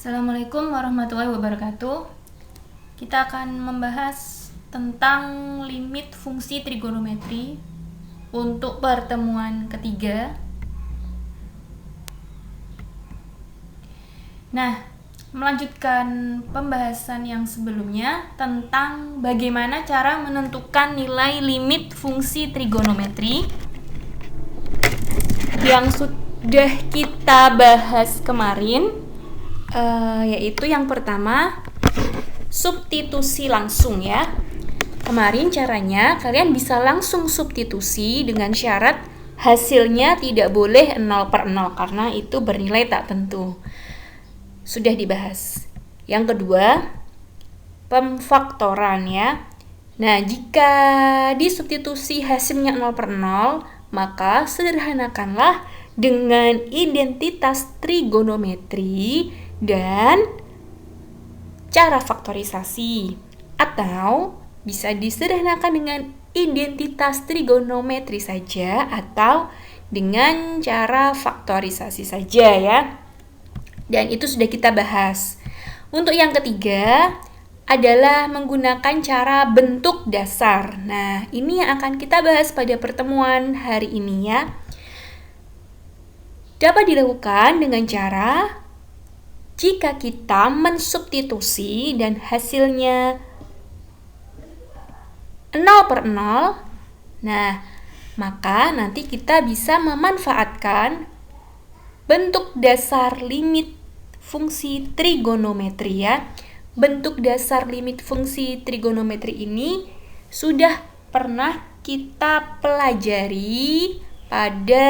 Assalamualaikum warahmatullahi wabarakatuh. Kita akan membahas tentang limit fungsi trigonometri untuk pertemuan ketiga. Nah, melanjutkan pembahasan yang sebelumnya tentang bagaimana cara menentukan nilai limit fungsi trigonometri yang sudah kita bahas kemarin. Yaitu yang pertama, substitusi langsung ya. Kemarin caranya kalian bisa langsung substitusi dengan syarat hasilnya tidak boleh 0/0 karena itu bernilai tak tentu. Sudah dibahas. Yang kedua, pemfaktoran ya. Nah, jika disubstitusi hasilnya 0/0, maka sederhanakanlah dengan identitas trigonometri dan cara faktorisasi, atau bisa disederhanakan dengan identitas trigonometri saja atau dengan cara faktorisasi saja ya. Dan itu sudah kita bahas. Untuk yang ketiga adalah menggunakan cara bentuk dasar. Nah, ini yang akan kita bahas pada pertemuan hari ini ya. Dapat dilakukan dengan cara jika kita mensubstitusi dan hasilnya 0/0, nah, maka nanti kita bisa memanfaatkan bentuk dasar limit fungsi trigonometri ya. Bentuk dasar limit fungsi trigonometri ini sudah pernah kita pelajari pada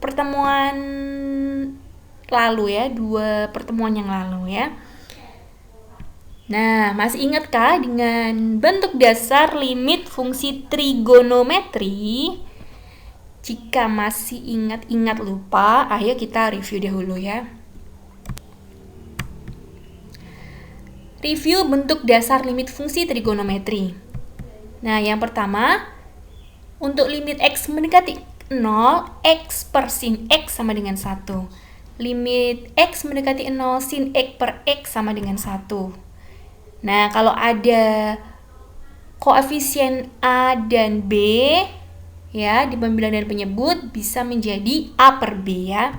pertemuan lalu ya, 2 pertemuan yang lalu ya. Nah, masih ingatkah dengan bentuk dasar limit fungsi trigonometri? Jika masih ingat lupa, ayo kita review dahulu ya. Review bentuk dasar limit fungsi trigonometri. Nah, yang pertama, untuk limit x mendekati 0, x per sin x sama dengan 1. Limit x mendekati 0, sin x per x sama dengan 1. Nah, kalau ada koefisien A dan B ya, di pembilang dan penyebut bisa menjadi A per B ya.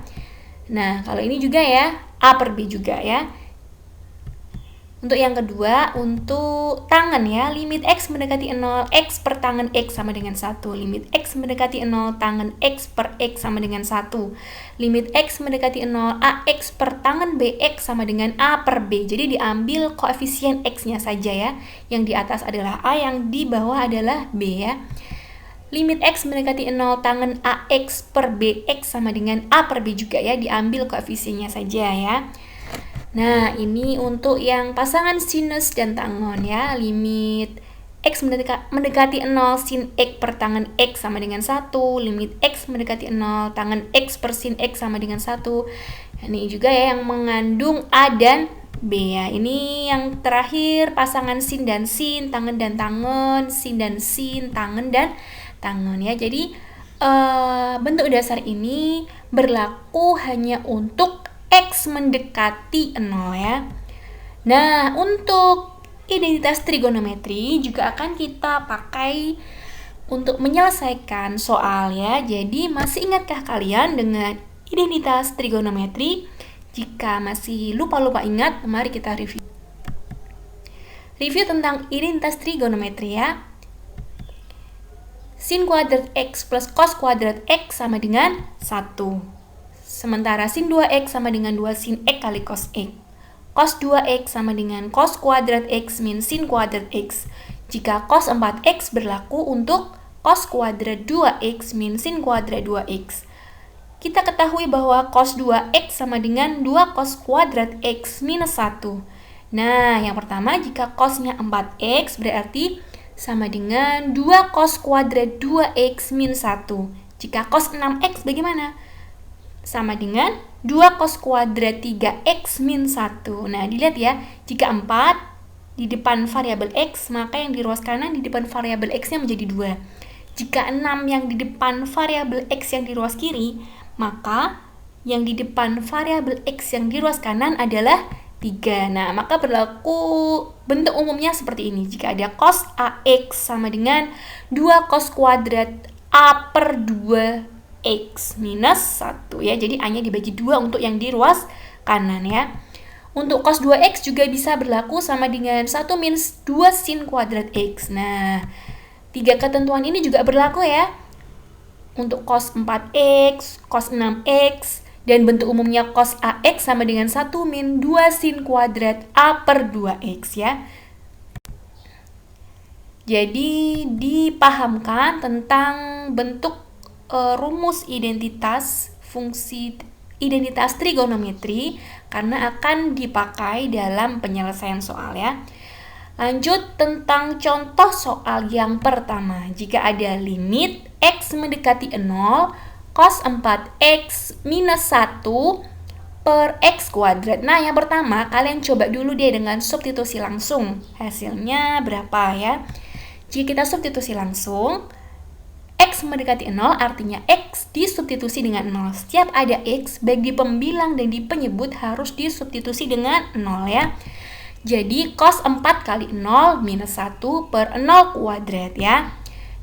Nah, kalau ini juga ya, A per B juga ya. Untuk yang kedua, untuk tangan ya, limit x mendekati 0, x per tangan x sama dengan 1. Limit x mendekati 0, tangan x per x sama dengan 1. Limit x mendekati 0, ax per tangan bx sama dengan a per b. Jadi diambil koefisien x-nya saja ya. Yang di atas adalah a, yang di bawah adalah b ya. Limit x mendekati 0, tangan ax per bx sama dengan a per b juga ya. Diambil koefisiennya saja ya. Nah, ini untuk yang pasangan sinus dan tangen ya. Limit x mendekati 0, sin x per tangan x sama dengan 1. Limit x mendekati 0, tangan x per sin x sama dengan 1. Ini juga ya yang mengandung a dan b ya. Ini yang terakhir pasangan sin dan sin, tangan dan tangen, sin dan sin, tangan dan tangen ya. Jadi bentuk dasar ini berlaku hanya untuk x mendekati 0 ya. Nah, untuk identitas trigonometri juga akan kita pakai untuk menyelesaikan soal ya. Jadi masih ingatkah kalian dengan identitas trigonometri? Jika masih lupa ingat, mari kita review. Review tentang identitas trigonometri ya. Sin kuadrat x plus cos kuadrat x sama dengan 1. Sementara sin 2x sama dengan 2 sin x kali cos x. Cos 2x sama dengan cos kuadrat x min sin kuadrat x. Jika cos 4x berlaku untuk cos kuadrat 2x min sin kuadrat 2x. Kita ketahui bahwa cos 2x sama dengan 2 cos kuadrat x minus 1. Nah, yang pertama jika cosnya 4x berarti sama dengan 2 cos kuadrat 2x minus 1. Jika cos 6x bagaimana? Sama dengan 2 cos kuadrat 3x min 1. Nah, dilihat ya, jika 4 di depan variabel x, maka yang di ruas kanan di depan variabel x-nya menjadi 2. Jika 6 yang di depan variabel x yang di ruas kiri, maka yang di depan variabel X yang di ruas kanan adalah 3. Nah, maka berlaku bentuk umumnya seperti ini. Jika ada cos AX sama dengan 2 cos kuadrat A per 2X minus 1 ya. Jadi A-nya dibagi 2 untuk yang di ruas kanan ya. Untuk cos 2X juga bisa berlaku sama dengan 1 minus 2 sin kuadrat X. Nah, 3 ketentuan ini juga berlaku ya. Untuk cos 4X, cos 6X, dan bentuk umumnya cos AX sama dengan 1 min 2 sin kuadrat A per 2X ya. Jadi dipahamkan tentang bentuk rumus identitas fungsi identitas trigonometri karena akan dipakai dalam penyelesaian soal ya. Lanjut tentang contoh soal yang pertama. Jika ada limit X mendekati 0, cos 4X minus 1 per X kuadrat. Nah, yang pertama kalian coba dulu deh dengan substitusi langsung. Hasilnya berapa ya? Jika kita substitusi langsung, X mendekati 0 artinya X disubstitusi dengan 0. Setiap ada X, baik di pembilang dan di penyebut harus disubstitusi dengan 0 ya. Jadi cos 4 kali 0 minus 1 per 0 kuadrat ya.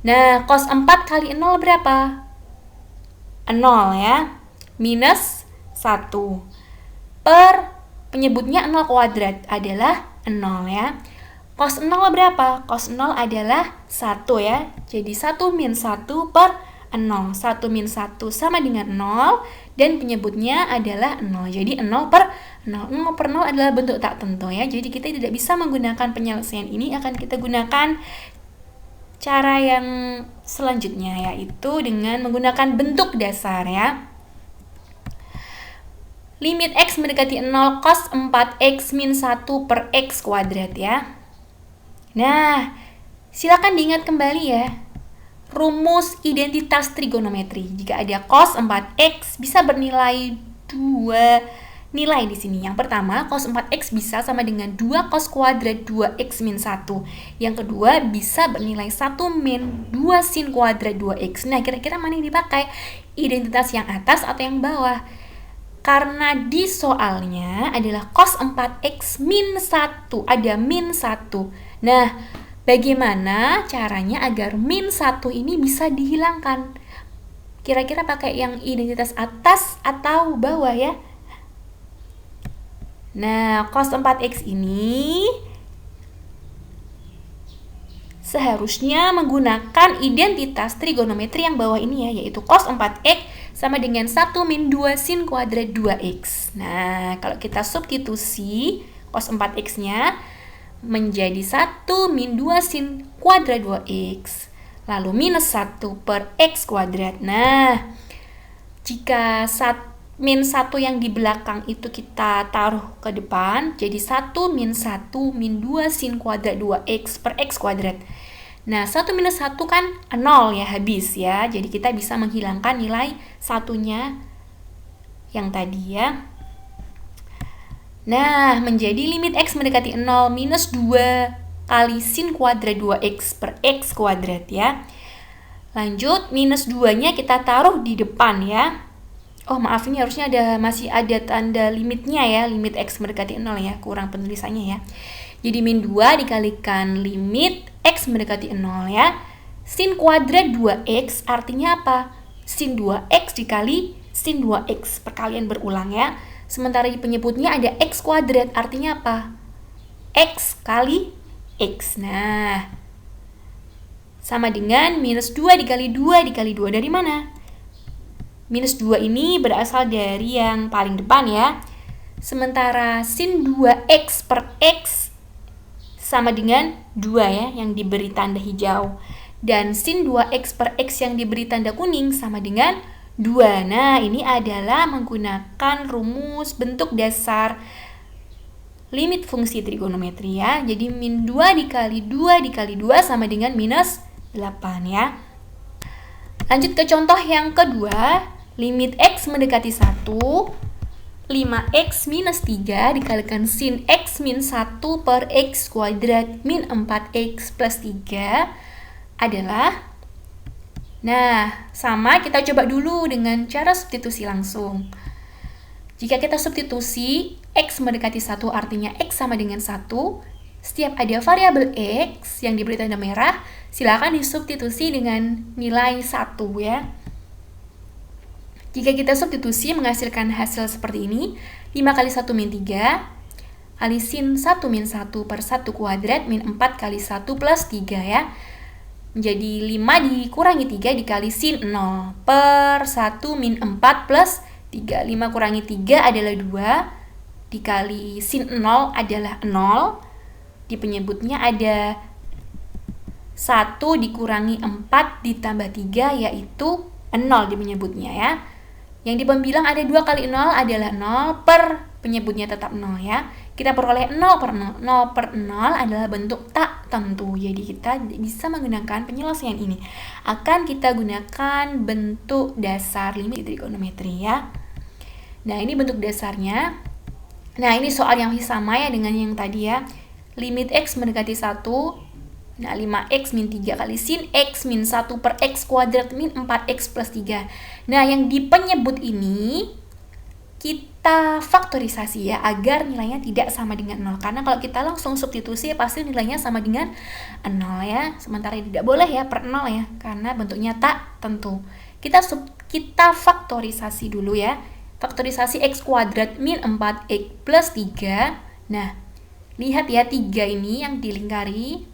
Nah, cos 4 kali 0 berapa? 0 ya. Minus 1 per penyebutnya 0 kuadrat adalah 0 ya. Cos 0 berapa? Cos 0 adalah 1 ya. Jadi 1 min 1 per 0. 1 min 1 sama dengan 0 dan penyebutnya adalah 0. Jadi 0 per 0. 0 per 0 adalah bentuk tak tentu ya. Jadi kita tidak bisa menggunakan penyelesaian ini, akan kita gunakan cara yang selanjutnya yaitu dengan menggunakan bentuk dasar ya. Limit X mendekati 0 cos 4X min 1 per X kuadrat ya. Nah, silakan diingat kembali ya. Rumus identitas trigonometri. Jika ada cos 4X bisa bernilai 2 nilai di sini. Yang pertama, cos 4X bisa sama dengan 2 cos kuadrat 2X min 1. Yang kedua, bisa bernilai 1 min 2 sin kuadrat 2X. Nah, kira-kira mana yang dipakai? Identitas yang atas atau yang bawah? Karena di soalnya adalah cos 4X min 1. Ada min 1. Nah, bagaimana caranya agar min 1 ini bisa dihilangkan? Kira-kira pakai yang identitas atas atau bawah ya? Nah, cos 4X ini seharusnya menggunakan identitas trigonometri yang bawah ini ya, yaitu cos 4X sama dengan 1 min 2 sin kuadrat 2X. Nah, kalau kita substitusi cos 4X-nya menjadi 1 min 2 sin kuadrat 2X. Lalu minus 1 per X kuadrat. Nah, jika min 1 yang di belakang itu kita taruh ke depan, jadi 1 min 1 min 2 sin kuadrat 2X per X kuadrat. Nah, 1 minus 1 kan 0 ya, habis ya. Jadi kita bisa menghilangkan nilai satunya yang tadi ya. Nah, menjadi limit X mendekati 0 minus 2 kali sin kuadrat 2X per X kuadrat ya. Lanjut, minus 2-nya kita taruh di depan ya. Oh, maaf, ini harusnya masih ada tanda limitnya ya, limit X mendekati 0 ya, kurang penulisannya ya. Jadi min 2 dikalikan limit X mendekati 0 ya. Sin kuadrat 2X artinya apa? Sin 2X dikali sin 2X, perkalian berulang ya. Sementara di penyebutnya ada X kuadrat, artinya apa? X kali X. Nah, sama dengan minus 2 dikali 2 dikali 2 dari mana? Minus 2 ini berasal dari yang paling depan ya. Sementara sin 2X per X sama dengan 2 ya, yang diberi tanda hijau. Dan sin 2X per X yang diberi tanda kuning sama dengan 2. Nah, ini adalah menggunakan rumus bentuk dasar limit fungsi trigonometri ya. Jadi min 2 dikali 2 dikali 2 sama dengan minus 8 ya. Lanjut ke contoh yang kedua. Limit X mendekati 1, 5X minus 3 dikalikan sin X min 1 per X kuadrat min 4X plus 3 adalah, nah, sama kita coba dulu dengan cara substitusi langsung. Jika kita substitusi X mendekati 1 artinya X sama dengan 1, setiap ada variabel X yang diberi tanda merah, silakan disubstitusi dengan nilai 1 ya. Jika kita substitusi menghasilkan hasil seperti ini, 5 kali 1 min 3, kali sin 1 min 1 per 1 kuadrat min 4 kali 1 plus 3 ya. Menjadi 5 dikurangi 3 dikali sin 0 per 1 min 4 plus 3. 5 kurangi 3 adalah 2, dikali sin 0 adalah 0. Di penyebutnya ada 1 dikurangi 4 ditambah 3 yaitu 0 di penyebutnya ya. Yang di pembilang ada 2 kali 0 adalah 0 per penyebutnya tetap 0 ya. Kita peroleh 0 per 0. 0 per 0 adalah bentuk tak tentu. Jadi kita bisa menggunakan penyelesaian ini. Akan kita gunakan bentuk dasar limit trigonometri ya. Nah, ini bentuk dasarnya. Nah, ini soal yang sama ya dengan yang tadi ya. Limit X mendekati 1. Nah, 5X min 3 kali sin X min 1 per X kuadrat min 4X plus 3. Nah, yang di penyebut ini kita faktorisasi ya, agar nilainya tidak sama dengan 0. Karena kalau kita langsung substitusi, pasti nilainya sama dengan 0 ya. Sementara tidak boleh ya, per 0 ya, karena bentuknya tak tentu. Kita faktorisasi dulu ya. Faktorisasi X kuadrat min 4X plus 3. Nah, lihat ya, 3 ini yang dilingkari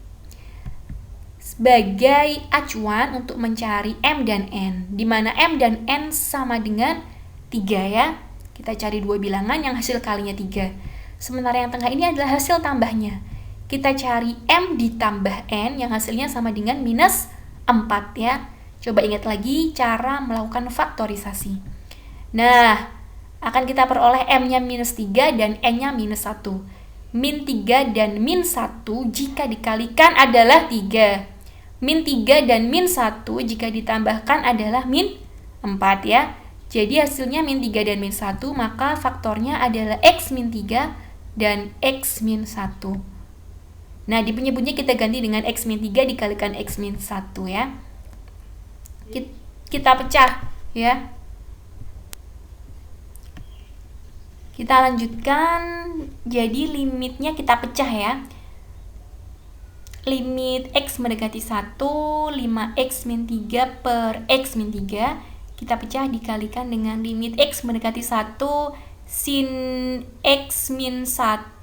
sebagai acuan untuk mencari M dan N, di mana M dan N sama dengan 3 ya. Kita cari dua bilangan yang hasil kalinya 3. Sementara yang tengah ini adalah hasil tambahnya. Kita cari M ditambah N yang hasilnya sama dengan minus 4 ya. Coba ingat lagi cara melakukan faktorisasi. Nah, akan kita peroleh M-nya minus 3 dan N-nya minus 1. Min 3 dan min 1 jika dikalikan adalah 3. Min 3 dan min 1 jika ditambahkan adalah min 4 ya. Jadi hasilnya min 3 dan min 1, maka faktornya adalah X min 3 dan X min 1. Nah, di penyebutnya kita ganti dengan X min 3 dikalikan X min 1 ya. Kita pecah ya. Kita lanjutkan, jadi limitnya kita pecah ya. Limit X mendekati 1, 5X min 3 per X min 3, kita pecah dikalikan dengan limit X mendekati 1, sin X min 1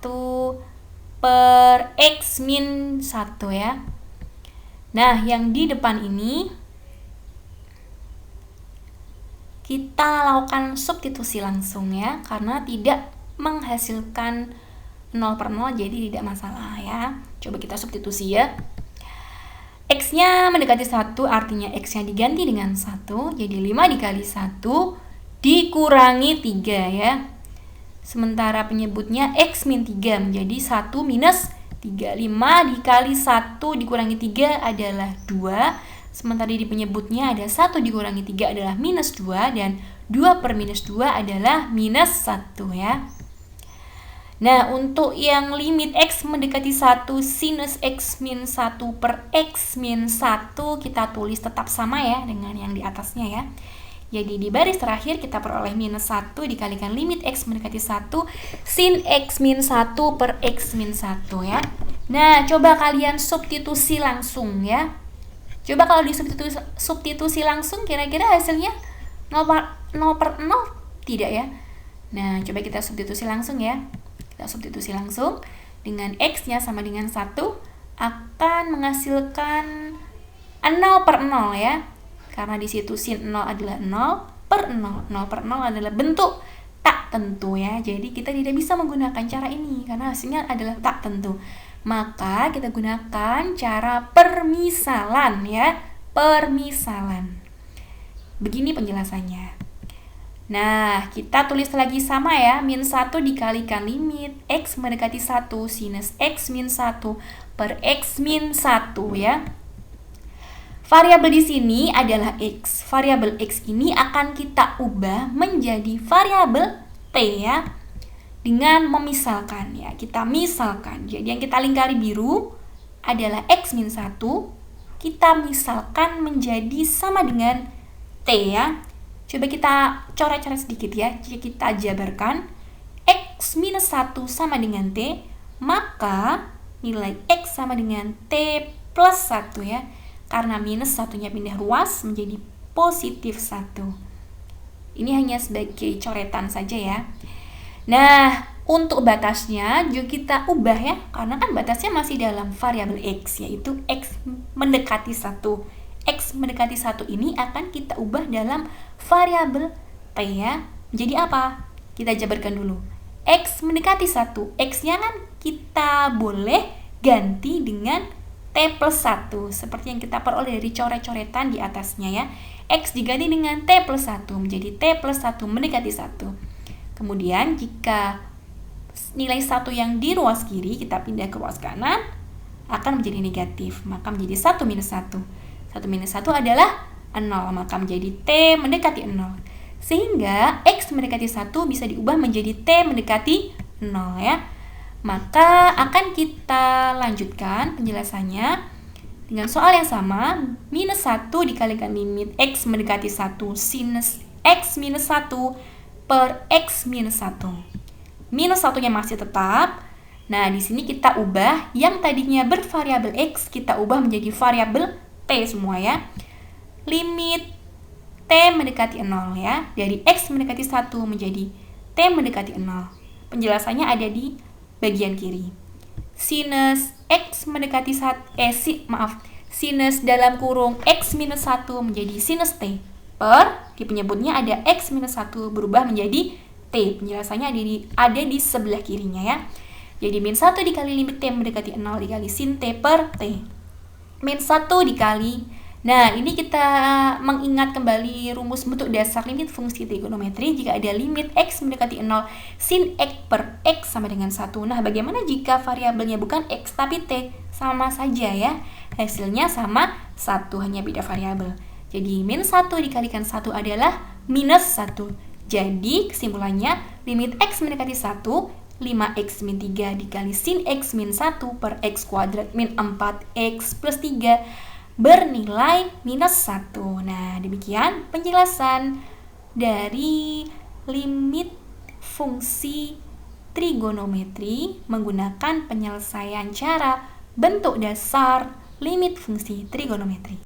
per X min 1 ya. Nah, yang di depan ini kita lakukan substitusi langsung ya, karena tidak menghasilkan 0 per 0, jadi tidak masalah ya. Coba kita substitusi ya. X-nya mendekati 1 artinya X-nya diganti dengan 1, jadi 5 dikali 1 dikurangi 3 ya. Sementara penyebutnya X min 3 menjadi 1 minus 3. 5 dikali 1 dikurangi 3 adalah 2. Sementara di penyebutnya ada 1 dikurangi 3 adalah minus 2, dan 2 per minus 2 adalah minus 1 ya. Nah, untuk yang limit X mendekati 1, sinus X min 1 per X min 1, kita tulis tetap sama ya dengan yang di atasnya ya. Jadi di baris terakhir kita peroleh minus 1 dikalikan limit X mendekati 1, sin X min 1 per X min 1 ya. Nah, coba kalian substitusi langsung ya. Coba kalau disubstitusi langsung, kira-kira hasilnya 0 per 0? Tidak ya. Nah, coba kita substitusi langsung ya. Kita substitusi langsung dengan X-nya sama dengan 1, akan menghasilkan 0 per 0 ya. Karena di situ sin 0 adalah 0 per 0. 0 per 0 adalah bentuk tak tentu ya. Jadi kita tidak bisa menggunakan cara ini karena hasilnya adalah tak tentu. Maka kita gunakan cara permisalan ya. Permisalan. Begini penjelasannya. Nah, kita tulis lagi sama ya. Min 1 dikalikan limit X mendekati 1 sinus X min 1 per X min 1 ya. Variabel di sini adalah X. Variabel X ini akan kita ubah menjadi variabel T ya. Dengan memisalkan ya. Kita misalkan. Jadi yang kita lingkari biru adalah X min 1. Kita misalkan menjadi sama dengan T ya. Coba kita coret-coret sedikit ya. Jika kita jabarkan X minus 1 sama dengan T, maka nilai X sama dengan T plus 1 ya. Karena minus satunya pindah ruas menjadi positif 1. Ini hanya sebagai coretan saja ya. Nah, untuk batasnya juga kita ubah ya, karena kan batasnya masih dalam variabel X, yaitu X mendekati 1. X mendekati 1 ini akan kita ubah dalam variabel T ya. Jadi apa? Kita jabarkan dulu. X mendekati 1, X-nya kan kita boleh ganti dengan T plus 1, seperti yang kita peroleh dari coret-coretan di atasnya ya. X diganti dengan T plus 1, menjadi T plus 1 mendekati 1. Kemudian jika nilai 1 yang di ruas kiri kita pindah ke ruas kanan, akan menjadi negatif, maka menjadi 1 minus 1. 1 minus 1 adalah 0, maka menjadi T mendekati 0. Sehingga X mendekati 1 bisa diubah menjadi T mendekati 0 ya. Maka akan kita lanjutkan penjelasannya dengan soal yang sama. Minus 1 dikalikan limit X mendekati 1 sinus X minus 1 per X minus 1. Minus 1-nya masih tetap. Nah, di sini kita ubah yang tadinya bervariabel X, kita ubah menjadi variabel T semua ya. Limit T mendekati 0 ya. Dari X mendekati 1 menjadi T mendekati 0. Penjelasannya ada di bagian kiri. Sinus X mendekati sinus dalam kurung X minus 1 menjadi sinus T per, di penyebutnya ada X minus 1 berubah menjadi T. Penjelasannya ada di sebelah kirinya ya. Jadi min 1 dikali limit T mendekati 0 dikali sin T per T. Min 1 dikali. Nah, ini kita mengingat kembali rumus bentuk dasar limit fungsi trigonometri jika ada limit X mendekati 0 sin X per X sama dengan 1. Nah, bagaimana jika variabelnya bukan X tapi T? Sama saja ya. Hasilnya sama 1, hanya beda variabel. Jadi, min 1 dikalikan 1 adalah minus 1. Jadi, kesimpulannya limit X mendekati 1, 5X min 3 dikali sin X min 1 per X kuadrat min 4X plus 3 bernilai minus 1. Nah, demikian penjelasan dari limit fungsi trigonometri menggunakan penyelesaian cara bentuk dasar limit fungsi trigonometri.